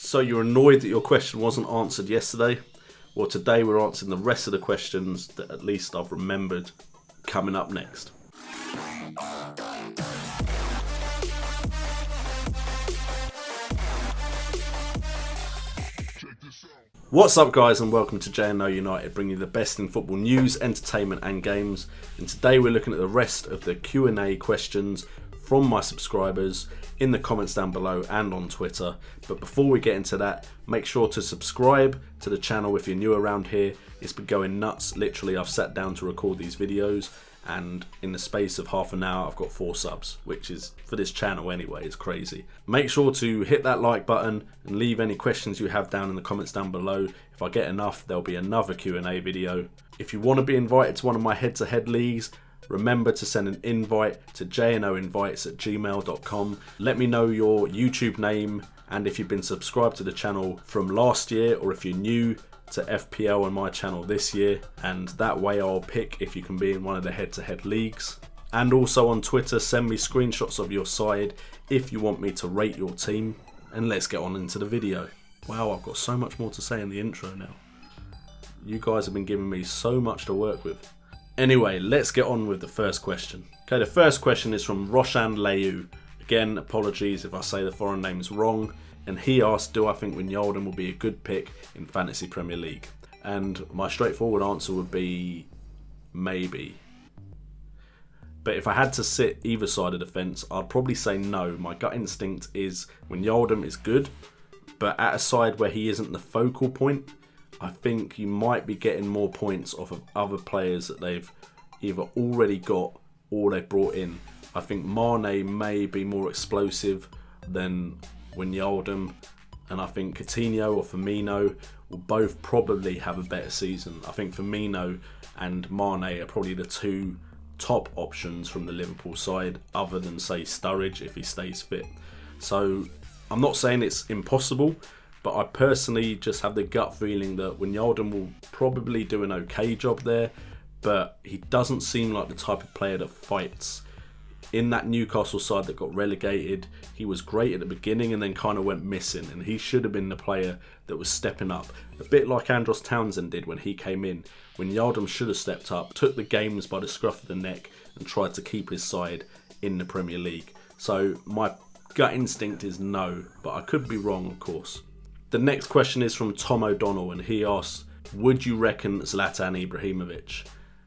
So you're annoyed that your question wasn't answered yesterday? Well, today we're answering the rest of the questions that at least I've remembered coming up next. What's up guys, and welcome to JNO United, bringing you the best in football news, entertainment and games. And today we're looking at the rest of the Q&A questions from my subscribers in the comments down below and on Twitter. But before we get into that, make sure to subscribe to the channel if you're new around here. It's been going nuts. Literally, I've sat down to record these videos and in the space of half an hour I've got 4 subs, which is, for this channel anyway, is crazy. Make sure to hit that like button and leave any questions you have down in the comments down below. If I get enough, there'll be another Q&A video. If you want to be invited to one of my head-to-head leagues, remember to send an invite to jnoinvites@gmail.com. Let me know your YouTube name and if you've been subscribed to the channel from last year, or if you're new to FPL on my channel this year, and that way I'll pick if you can be in one of the head-to-head leagues. And also on Twitter, send me screenshots of your side if you want me to rate your team. And let's get on into the video. Wow, I've got so much more to say in the intro now. You guys have been giving me so much to work with. Anyway, let's get on with the first question. Okay, the first question is from Roshan Ayew. Again, apologies if I say the foreign names wrong. And he asked, do I think Wijnaldum will be a good pick in Fantasy Premier League? And my straightforward answer would be maybe. But if I had to sit either side of the fence, I'd probably say no. My gut instinct is Wijnaldum is good, but at a side where he isn't the focal point, I think you might be getting more points off of other players that they've either already got or they've brought in. I think Mane may be more explosive than Wijnaldum, and I think Coutinho or Firmino will both probably have a better season. I think Firmino and Mane are probably the two top options from the Liverpool side, other than say Sturridge if he stays fit. So I'm not saying it's impossible, but I personally just have the gut feeling that Wijnaldum will probably do an okay job there, but he doesn't seem like the type of player that fights. In that Newcastle side that got relegated, he was great at the beginning and then kind of went missing, and he should have been the player that was stepping up. A bit like Andros Townsend did when he came in. Wijnaldum should have stepped up, took the games by the scruff of the neck and tried to keep his side in the Premier League. So my gut instinct is no, but I could be wrong, of course. The next question is from Tom O'Donnell, and he asks, would you reckon Zlatan Ibrahimovic?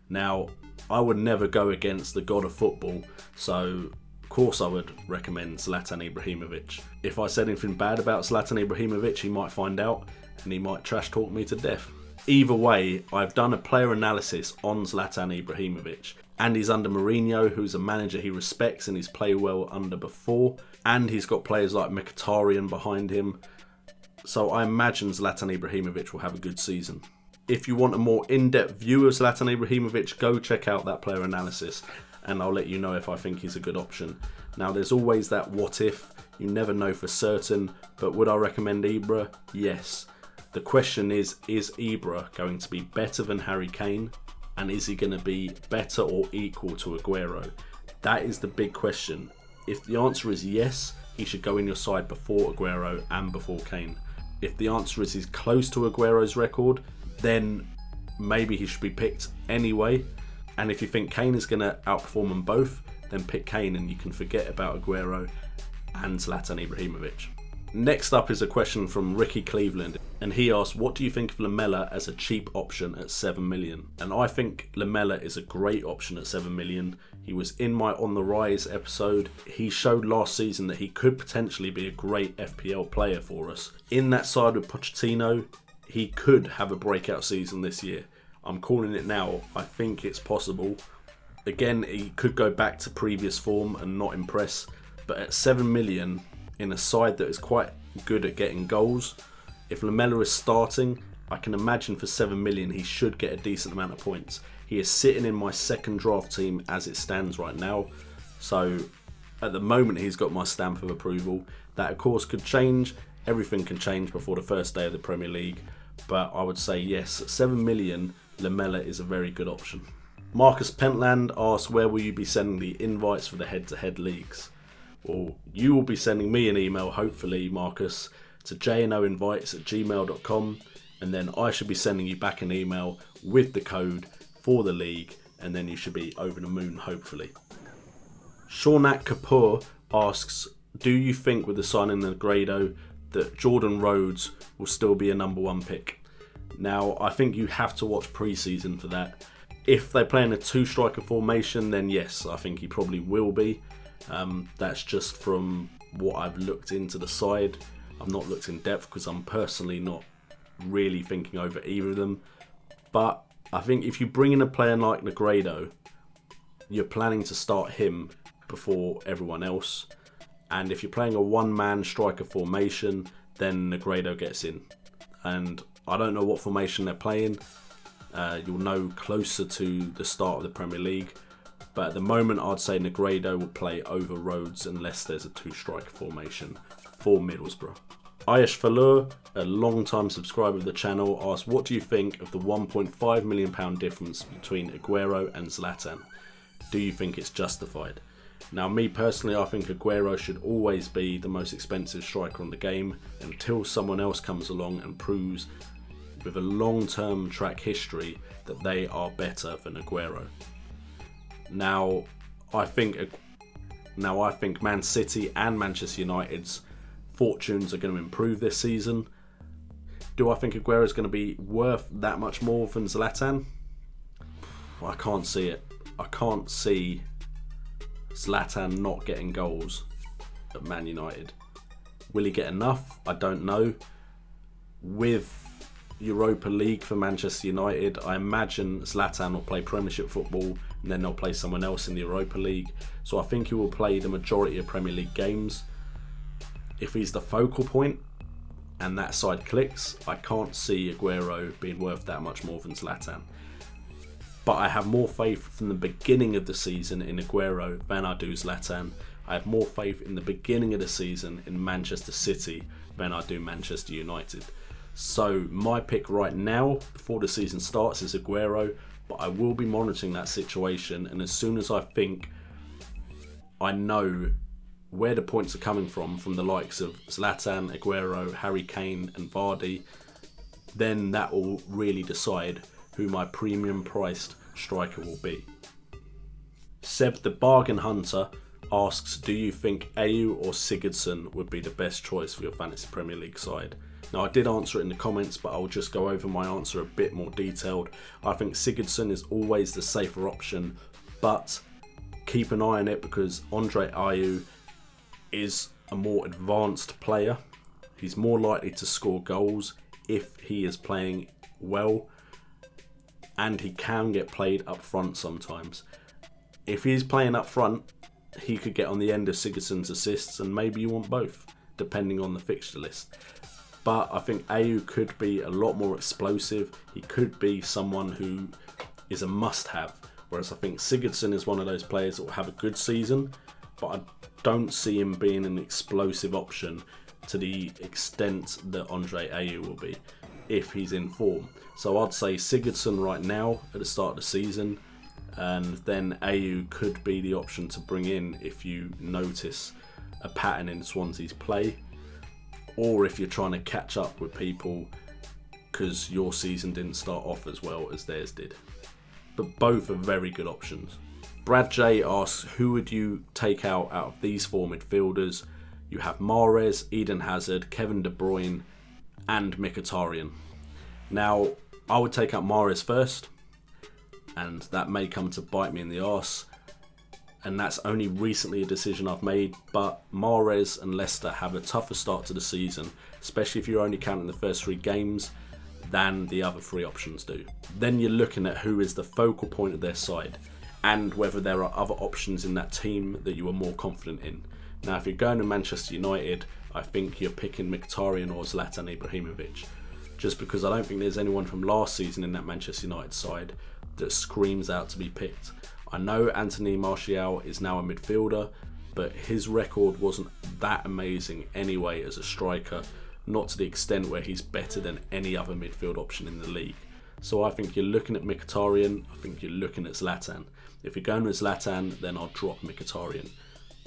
Now, I would never go against the god of football, so of course I would recommend Zlatan Ibrahimovic. If I said anything bad about Zlatan Ibrahimovic, he might find out and he might trash talk me to death. Either way, I've done a player analysis on Zlatan Ibrahimovic, and he's under Mourinho, who's a manager he respects and he's played well under before, and he's got players like Mkhitaryan behind him. So I imagine Zlatan Ibrahimovic will have a good season. If you want a more in-depth view of Zlatan Ibrahimovic, go check out that player analysis and I'll let you know if I think he's a good option. Now, there's always that what if. You never know for certain, but would I recommend Ibra? Yes. The question is Ibra going to be better than Harry Kane? And is he going to be better or equal to Aguero? That is the big question. If the answer is yes, he should go in your side before Aguero and before Kane. If the answer is he's close to Aguero's record, then maybe he should be picked anyway. And if you think Kane is going to outperform them both, then pick Kane and you can forget about Aguero and Zlatan Ibrahimovic. Next up is a question from Ricky Cleveland, and he asks, what do you think of Lamela as a cheap option at 7 million? And I think Lamela is a great option at 7 million. He was in my On the Rise episode. He showed last season that he could potentially be a great FPL player for us. In that side with Pochettino, he could have a breakout season this year. I'm calling it now. I think it's possible. Again, he could go back to previous form and not impress. But at 7 million, in a side that is quite good at getting goals, if Lamela is starting, I can imagine for 7 million he should get a decent amount of points. He is sitting in my second draft team as it stands right now. So at the moment he's got my stamp of approval. That of course could change. Everything can change before the first day of the Premier League. But I would say yes, at 7 million, Lamela is a very good option. Marcus Pentland asks, where will you be sending the invites for the head-to-head leagues? Well, you will be sending me an email, hopefully, Marcus, to jnoinvites@gmail.com, and then I should be sending you back an email with the code for the league, and then you should be over the moon, hopefully. Shaunak Kapoor asks, do you think with the signing of Aguero that Jordan Rhodes will still be a number 1 pick? Now, I think you have to watch pre-season for that. If they play in a 2-striker formation, then yes, I think he probably will be. That's just from what I've looked into the side. I've not looked in depth because I'm personally not really thinking over either of them. But I think if you bring in a player like Negredo, you're planning to start him before everyone else. And if you're playing a 1-man striker formation, then Negredo gets in. And I don't know what formation they're playing. You'll know closer to the start of the Premier League. But at the moment, I'd say Negredo will play over Rhodes unless there's a 2-striker formation for Middlesbrough. Ayesh Falur, a long-time subscriber of the channel, asked, what do you think of the £1.5 million difference between Aguero and Zlatan? Do you think it's justified? Now, me personally, I think Aguero should always be the most expensive striker on the game until someone else comes along and proves with a long-term track history that they are better than Aguero. Now, I think Man City and Manchester United's fortunes are going to improve this season. Do I think Aguero is going to be worth that much more than Zlatan? I can't see it. I can't see Zlatan not getting goals at Man United. Will he get enough? I don't know. With Europa League for Manchester United, I imagine Zlatan will play Premiership football and then they'll play someone else in the Europa League. So I think he will play the majority of Premier League games. If he's the focal point and that side clicks, I can't see Aguero being worth that much more than Zlatan. But I have more faith from the beginning of the season in Aguero than I do Zlatan. I have more faith in the beginning of the season in Manchester City than I do Manchester United. So my pick right now, before the season starts, is Aguero, but I will be monitoring that situation, and as soon as I think I know where the points are coming from the likes of Zlatan, Aguero, Harry Kane and Vardy, then that will really decide who my premium priced striker will be. Seb the Bargain Hunter asks, do you think Ayew or Sigurdsson would be the best choice for your Fantasy Premier League side? Now, I did answer it in the comments, but I'll just go over my answer a bit more detailed. I think Sigurdsson is always the safer option, but keep an eye on it because Andre Ayew is a more advanced player. He's more likely to score goals if he is playing well, and he can get played up front sometimes. If he's playing up front, he could get on the end of Sigurdsson's assists, and maybe you want both, depending on the fixture list. But I think Ayew could be a lot more explosive. He could be someone who is a must-have, whereas I think Sigurdsson is one of those players that will have a good season, but I don't see him being an explosive option to the extent that Andre Ayew will be if he's in form. So I'd say Sigurdsson right now at the start of the season, and then Ayew could be the option to bring in if you notice a pattern in Swansea's play, or if you're trying to catch up with people because your season didn't start off as well as theirs did. But both are very good options. Brad J asks, who would you take out of these 4 midfielders? You have Mahrez, Eden Hazard, Kevin De Bruyne and Mkhitaryan. Now, I would take out Mahrez first, and that may come to bite me in the arse, and that's only recently a decision I've made, but Mahrez and Leicester have a tougher start to the season, especially if you're only counting the first 3 games, than the other 3 options do. Then you're looking at who is the focal point of their side, and whether there are other options in that team that you are more confident in. Now, if you're going to Manchester United, I think you're picking Mkhitaryan or Zlatan Ibrahimovic, just because I don't think there's anyone from last season in that Manchester United side that screams out to be picked. I know Anthony Martial is now a midfielder, but his record wasn't that amazing anyway as a striker, not to the extent where he's better than any other midfield option in the league. So I think you're looking at Mkhitaryan, I think you're looking at Zlatan. If you're going with Zlatan, then I'll drop Mkhitaryan.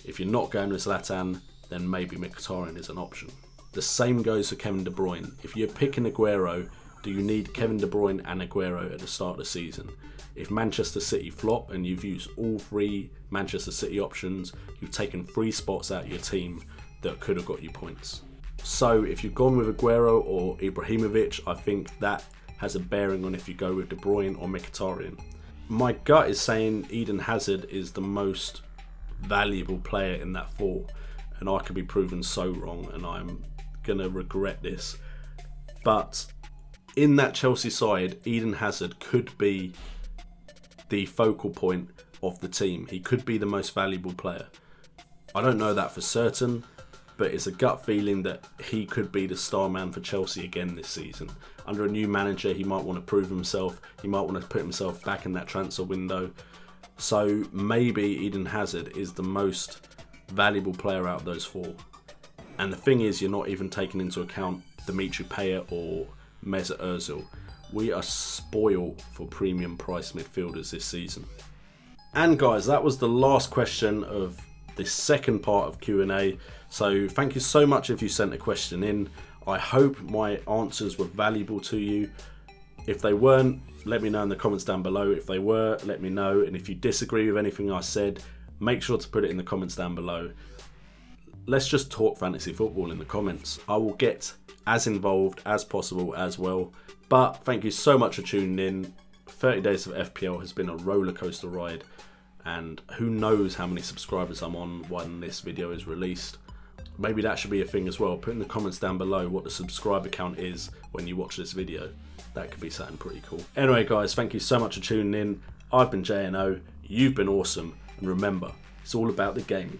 If you're not going with Zlatan, then maybe Mkhitaryan is an option. The same goes for Kevin De Bruyne. If you're picking Aguero, do you need Kevin De Bruyne and Aguero at the start of the season? If Manchester City flop and you've used all 3 Manchester City options, you've taken 3 spots out of your team that could have got you points. So if you've gone with Aguero or Ibrahimovic, I think that has a bearing on if you go with De Bruyne or Mkhitaryan. My gut is saying Eden Hazard is the most valuable player in that 4, and I could be proven so wrong, and I'm going to regret this. But in that Chelsea side, Eden Hazard could be the focal point of the team. He could be the most valuable player. I don't know that for certain, but it's a gut feeling that he could be the star man for Chelsea again this season. Under a new manager, he might want to prove himself. He might want to put himself back in that transfer window. So maybe Eden Hazard is the most valuable player out of those 4. And the thing is, you're not even taking into account Dimitri Payet or Mesut Ozil. We are spoiled for premium price midfielders this season. And guys, that was the last question of this second part of Q&A. So thank you so much if you sent a question in. I hope my answers were valuable to you. If they weren't, let me know in the comments down below. If they were, let me know. And if you disagree with anything I said, make sure to put it in the comments down below. Let's just talk fantasy football in the comments. I will get as involved as possible as well. But thank you so much for tuning in. 30 days of FPL has been a roller coaster ride, and who knows how many subscribers I'm on when this video is released. Maybe that should be a thing as well. Put in the comments down below what the subscriber count is when you watch this video. That could be something pretty cool. Anyway guys, thank you so much for tuning in. I've been JNO, you've been awesome, and remember, it's all about the gaming.